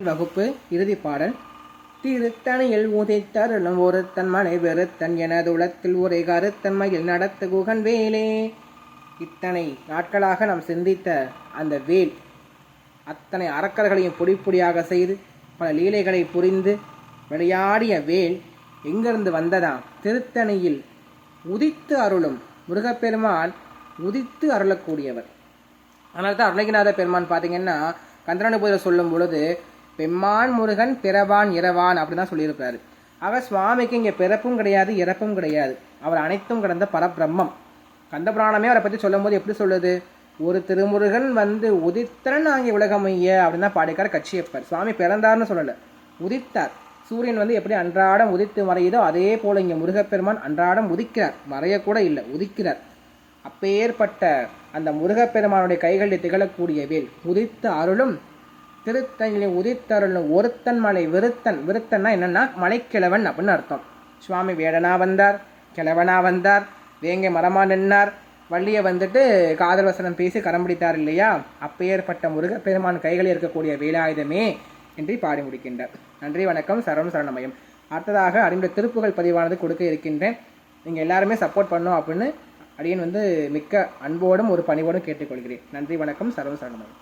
வகுப்பு இறுதி பாடல். திருத்தணியில் உதித்தருளும் ஒருத்தன் மனை வெறுத்தன் எனதுளத்தில் ஒரே கருத்தன்மையில் நடத்து குகன் வேலே. இத்தனை நாட்களாக நாம் சிந்தித்த அந்த வேல் அத்தனை அரக்கர்களையும் பொடி பொடியாக செய்து பல லீலைகளை புரிந்து விளையாடிய வேல் எங்கிருந்து வந்ததாம்? திருத்தணியில் உதித்து அருளும் முருகப்பெருமான் உதித்து அருளக்கூடியவர். அதனால தான் அருணகிரிநாத பெருமான் பார்த்தீங்கன்னா கந்தரானுபூதியில் சொல்லும் பொழுது பெம்மான் முருகன் பிறவான் இரவான் அப்படி தான் சொல்லியிருப்பாரு. ஆக சுவாமிக்கு இங்கே பிறப்பும் கிடையாது இறப்பும் கிடையாது, அவர் அனைத்தும் கடந்த பரபிரம்மம். கந்தபுராணமே அவரை பற்றி சொல்லும் போது எப்படி சொல்லுது? ஒரு திருமுருகன் வந்து உதித்தரன் ஆகிய உலகமைய அப்படின்னு தான் பாடிக்கார் கச்சியப்பர். சுவாமி பிறந்தார்னு சொல்லலை, உதித்தார். சூரியன் வந்து எப்படி அன்றாடம் உதித்து மறையுதோ அதே போல இங்கே முருகப்பெருமான் அன்றாடம் உதிக்கிறார், மறையக்கூட இல்லை, உதிக்கிறார். அப்பேற்பட்ட அந்த முருகப்பெருமானுடைய கைகளில் திகழக்கூடிய வேல் உதித்து அருளும் திருத்தணியில் உதித்தருளும் ஒருத்தன் மலை விருத்தன். விருத்தன்னா என்னன்னா மலைக்கிழவன் அப்படின்னு அர்த்தம். சுவாமி வேடனா வந்தார், கிழவனா வந்தார், வேங்கை மரமா நின்னார், வள்ளியை வந்துட்டு காதல் வசனம் பேசி கரம் பிடித்தார் இல்லையா? அப்பேற்பட்ட முருகப்பெருமான் கைகளில் இருக்கக்கூடிய வேலாயுதமே என்று பாடி முடிக்கின்றார். நன்றி, வணக்கம். சரணம் சரணமயம். அடுத்ததாக அடியுடைய திருப்புகள் பதிவானது கொடுக்க இருக்கின்றேன். நீங்கள் எல்லாருமே சப்போர்ட் பண்ணோம் அப்படின்னு அடியன் வந்து மிக்க அன்போடும் ஒரு பணிவோடும் கேட்டுக்கொள்கிறேன். நன்றி, வணக்கம். சரணம் சரணமயம்.